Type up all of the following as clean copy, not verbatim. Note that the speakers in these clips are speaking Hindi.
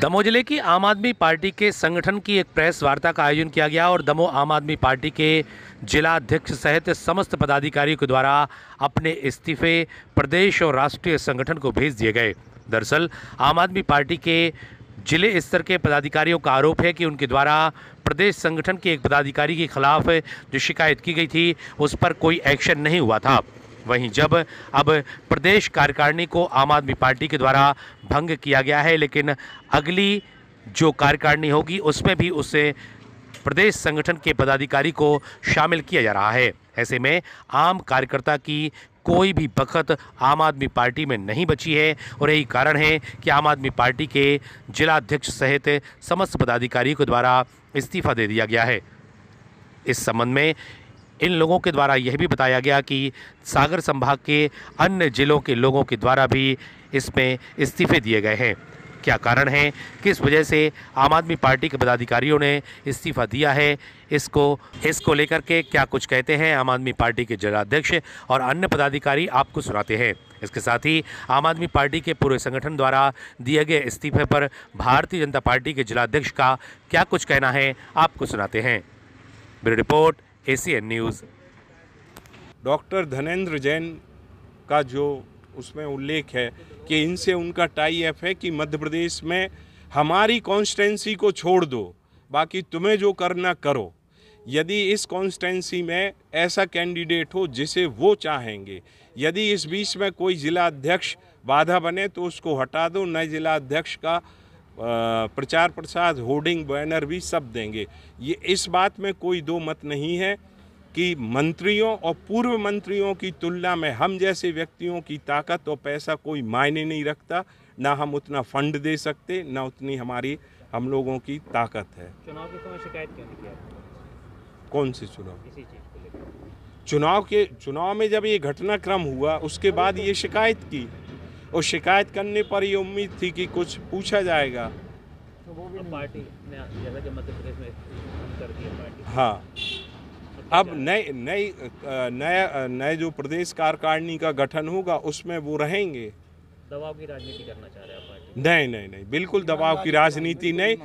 दमोह जिले की आम आदमी पार्टी के संगठन की एक प्रेस वार्ता का आयोजन किया गया और दमोह आम आदमी पार्टी के जिला अध्यक्ष सहित समस्त पदाधिकारियों के द्वारा अपने इस्तीफे प्रदेश और राष्ट्रीय संगठन को भेज दिए गए। दरअसल आम आदमी पार्टी के जिले स्तर के पदाधिकारियों का आरोप है कि उनके द्वारा प्रदेश संगठन के एक पदाधिकारी के खिलाफ जो शिकायत की गई थी उस पर कोई एक्शन नहीं हुआ था। वहीं जब अब प्रदेश कार्यकारिणी को आम आदमी पार्टी के द्वारा भंग किया गया है, लेकिन अगली जो कार्यकारिणी होगी उसमें भी उस प्रदेश संगठन के पदाधिकारी को शामिल किया जा रहा है। ऐसे में आम कार्यकर्ता की कोई भी बखत आम आदमी पार्टी में नहीं बची है और यही कारण है कि आम आदमी पार्टी के जिला अध्यक्ष सहित समस्त पदाधिकारियों के द्वारा इस्तीफा दे दिया गया है। इस संबंध में इन लोगों के द्वारा यह भी बताया गया कि सागर संभाग के अन्य जिलों के लोगों के द्वारा भी इसमें इस्तीफे दिए गए हैं। क्या कारण है, किस वजह से आम आदमी पार्टी के पदाधिकारियों ने इस्तीफा दिया है, इसको लेकर के क्या कुछ कहते हैं आम आदमी पार्टी के जिलाध्यक्ष और अन्य पदाधिकारी, आपको सुनाते हैं। इसके साथ ही आम आदमी पार्टी के पूरे संगठन द्वारा दिए गए इस्तीफे पर भारतीय जनता पार्टी के जिलाध्यक्ष का क्या कुछ कहना है, आपको सुनाते हैं। Bureau report, ACN news. Doctor Dhanendra Jain का जो उसमें उल्लेख है कि इनसे उनका टाई अप है कि मध्य प्रदेश में हमारी कॉन्स्टिट्यूंसी को छोड़ दो, बाकी तुम्हें जो करना करो। यदि इस कॉन्स्टिट्यूंसी में ऐसा कैंडिडेट हो जिसे वो चाहेंगे, यदि इस बीच में कोई जिला अध्यक्ष बाधा बने तो उसको हटा दो। नए जिला अध्यक्ष का प्रचार प्रसार, होर्डिंग, बैनर भी सब देंगे। ये इस बात में कोई दो मत नहीं है कि मंत्रियों और पूर्व मंत्रियों की तुलना में हम जैसे व्यक्तियों की ताकत और पैसा कोई मायने नहीं रखता। ना हम उतना फंड दे सकते, ना उतनी हम लोगों की ताकत है। चुनाव के समय शिकायत क्यों नहीं किया? कौन से चुनाव? इसी चीज को लेकर चुनाव में जब ये घटनाक्रम हुआ उसके बाद ये शिकायत की और शिकायत करने पर ये उम्मीद थी कि कुछ पूछा जाएगा। तो वो भी पार्टी ने जैसा कि मध्य प्रदेश में कर दिया पार्टी। हाँ, अब नए जो प्रदेश कार्यकारिणी का गठन होगा उसमें वो रहेंगे। दबाव की राजनीति करना चाह रहे हैं पार्टी? नहीं, बिल्कुल दबाव की राजनीति नहीं,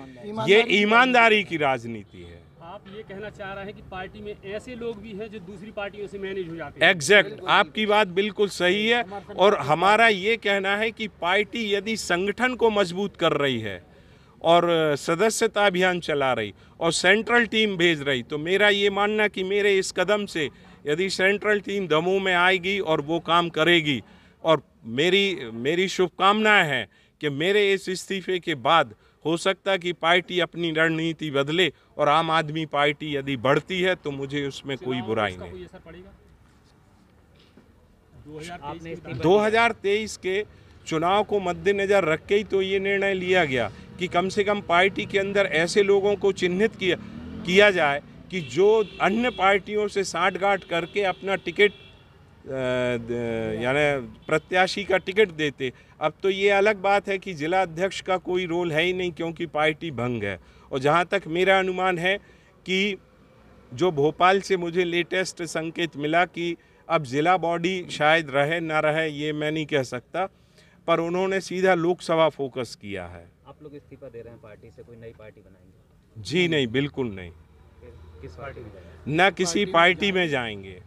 ये ईमानदारी की राजनीति है। आप ये कहना चाह रहे हैं कि पार्टी में ऐसे लोग भी हैं जो दूसरी पार्टियों से मैनेज हो जाते हैं? एग्जैक्ट, आपकी बात बिल्कुल सही है। और हमारा ये कहना है कि पार्टी यदि संगठन को मजबूत कर रही है और सदस्यता अभियान चला रही और सेंट्रल टीम भेज रही, तो मेरा ये मानना कि मेरे इस कदम से यदि सेंट्रल टीम दमोह में आएगी और वो काम करेगी, और मेरी शुभकामनाएं हैं कि मेरे इस इस्तीफे के बाद हो सकता है कि पार्टी अपनी रणनीति बदले और आम आदमी पार्टी यदि बढ़ती है तो मुझे उसमें कोई बुराई नहीं। 2023 के चुनाव को मद्देनजर रख के ही तो ये निर्णय लिया गया कि कम से कम पार्टी के अंदर ऐसे लोगों को चिन्हित किया जाए कि जो अन्य पार्टियों से साठगांठ करके अपना टिकट यानी प्रत्याशी का टिकट देते। अब तो ये अलग बात है कि जिला अध्यक्ष का कोई रोल है ही नहीं क्योंकि पार्टी भंग है। और जहाँ तक मेरा अनुमान है कि जो भोपाल से मुझे लेटेस्ट संकेत मिला कि अब जिला बॉडी शायद रहे ना रहे ये मैं नहीं कह सकता, पर उन्होंने सीधा लोकसभा फोकस किया है। आप लोग इस्तीफा दे रहे हैं पार्टी से, कोई नई पार्टी बनाएंगे? जी नहीं, बिल्कुल नहीं। किस पार्टी में जाएंगे? ना किसी पार्टी में जाएंगे,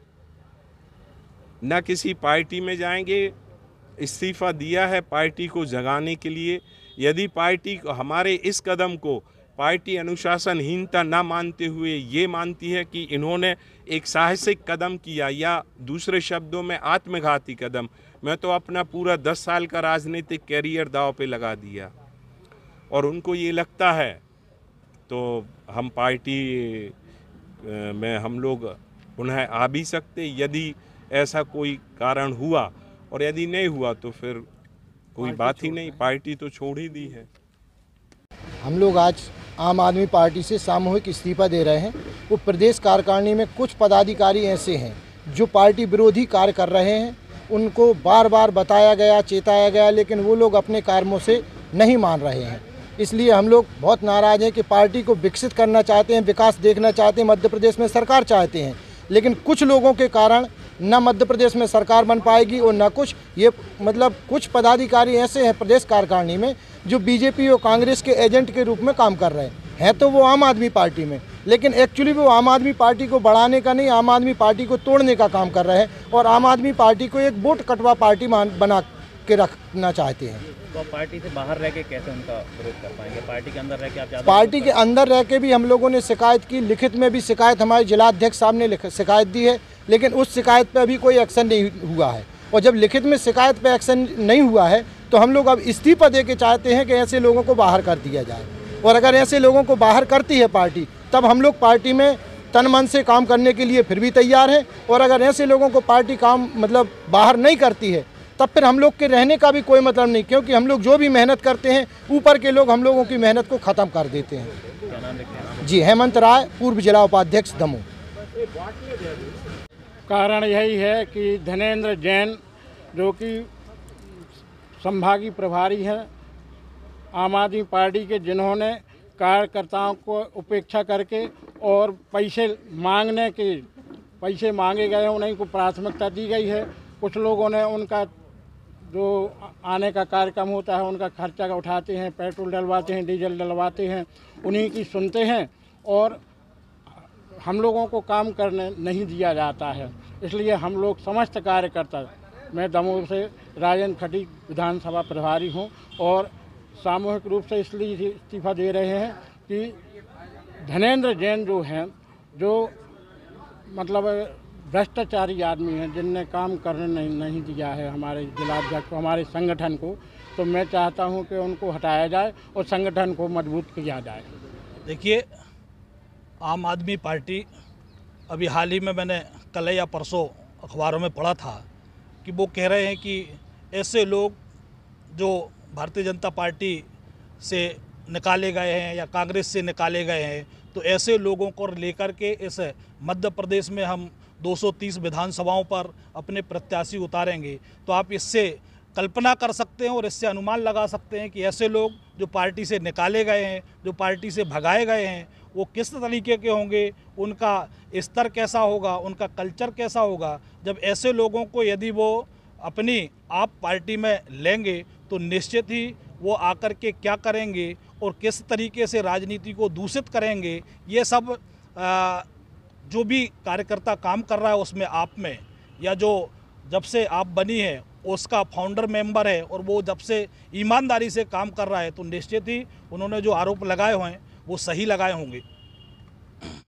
ना किसी पार्टी में जाएंगे। इस्तीफा दिया है पार्टी को जगाने के लिए। यदि पार्टी हमारे इस कदम को पार्टी अनुशासनहीनता ना मानते हुए ये मानती है कि इन्होंने एक साहसिक कदम किया या दूसरे शब्दों में आत्मघाती कदम, मैं तो अपना पूरा 10 साल का राजनीतिक कैरियर दांव पे लगा दिया और उनको ये लगता है तो हम पार्टी में हम लोग पुनः आ भी सकते यदि ऐसा कोई कारण हुआ, और यदि नहीं हुआ तो फिर कोई बात ही नहीं, पार्टी तो छोड़ ही दी है। हम लोग आज आम आदमी पार्टी से सामूहिक इस्तीफा दे रहे हैं। वो प्रदेश कार्यकारिणी में कुछ पदाधिकारी ऐसे हैं जो पार्टी विरोधी कार्य कर रहे हैं, उनको बार बार बताया गया, चेताया गया, लेकिन वो लोग अपने कार्यों से नहीं मान रहे हैं। इसलिए हम लोग बहुत नाराज़ हैं कि पार्टी को विकसित करना चाहते हैं, विकास देखना चाहते हैं, मध्य प्रदेश में सरकार चाहते हैं, लेकिन कुछ लोगों के कारण न मध्य प्रदेश में सरकार बन पाएगी और न कुछ ये मतलब कुछ पदाधिकारी ऐसे हैं प्रदेश कार्यकारिणी में जो बीजेपी और कांग्रेस के एजेंट के रूप में काम कर रहे हैं तो वो आम आदमी पार्टी में, लेकिन एक्चुअली वो आम आदमी पार्टी को बढ़ाने का नहीं, आम आदमी पार्टी को तोड़ने का काम कर रहे हैं और आम आदमी पार्टी को एक वोट कटवा पार्टी बना के रखना चाहते हैं। तो पार्टी से बाहर रह के कैसे उनका विरोध कर पाएंगे? पार्टी के अंदर रह के आप ज़्यादा पार्टी के अंदर रह के भी हम लोगों ने शिकायत की, लिखित में भी शिकायत हमारे जिला अध्यक्ष साहब ने शिकायत दी है, लेकिन उस शिकायत पर अभी कोई एक्शन नहीं हुआ है। और जब लिखित में शिकायत पर एक्शन नहीं हुआ है तो हम लोग अब इस्तीफा दे के चाहते हैं कि ऐसे लोगों को बाहर कर दिया जाए। और अगर ऐसे लोगों को बाहर करती है पार्टी तब हम लोग पार्टी में तन मन से काम करने के लिए फिर भी तैयार हैं, और अगर ऐसे लोगों को पार्टी काम मतलब बाहर नहीं करती है तब फिर हम लोग के रहने का भी कोई मतलब नहीं, क्योंकि हम लोग जो भी मेहनत करते हैं ऊपर के लोग हम लोगों की मेहनत को ख़त्म कर देते हैं। क्या नाम लिखना? जी, हेमंत राय, पूर्व जिला उपाध्यक्ष दमोह। कारण यही है कि धनेंद्र जैन जो कि संभागीय प्रभारी हैं आम आदमी पार्टी के, जिन्होंने कार्यकर्ताओं को उपेक्षा करके और पैसे मांगे गए हैं, उन्हीं को प्राथमिकता दी गई है। कुछ लोगों ने उनका जो आने का कार्यक्रम होता है उनका खर्चा का उठाते हैं, पेट्रोल डलवाते हैं, डीजल डलवाते हैं, उन्हीं की सुनते हैं और हम लोगों को काम करने नहीं दिया जाता है। इसलिए हम लोग समस्त कार्यकर्ता, मैं दमोह से राजेंद्र खटी विधानसभा प्रभारी हूं और सामूहिक रूप से इसलिए इस्तीफा दे रहे हैं कि धनेंद्र जैन जो हैं, जो मतलब भ्रष्टाचारी आदमी हैं, जिनने काम करने नहीं दिया है हमारे जिलाध्यक्ष को, हमारे संगठन को, तो मैं चाहता हूं कि उनको हटाया जाए और संगठन को मजबूत किया जाए। देखिए, आम आदमी पार्टी अभी हाल ही में मैंने कल या परसों अखबारों में पढ़ा था कि वो कह रहे हैं कि ऐसे लोग जो भारतीय जनता पार्टी से निकाले गए हैं या कांग्रेस से निकाले गए हैं, तो ऐसे लोगों को लेकर के इस मध्य प्रदेश में हम 230 विधानसभाओं पर अपने प्रत्याशी उतारेंगे। तो आप इससे कल्पना कर सकते हैं और इससे अनुमान लगा सकते हैं कि ऐसे लोग जो पार्टी से निकाले गए हैं, जो पार्टी से भगाए गए हैं, वो किस तरीके के होंगे, उनका स्तर कैसा होगा, उनका कल्चर कैसा होगा। जब ऐसे लोगों को यदि वो अपनी आप पार्टी में लेंगे तो निश्चित ही वो आकर के क्या करेंगे और किस तरीके से राजनीति को दूषित करेंगे, ये सब जो भी कार्यकर्ता काम कर रहा है उसमें आप में, या जो जब से आप बनी है उसका फाउंडर मेंबर है और वो जब से ईमानदारी से काम कर रहा है, तो निश्चित ही उन्होंने जो आरोप लगाए हुए हैं वो सही लगाए होंगे।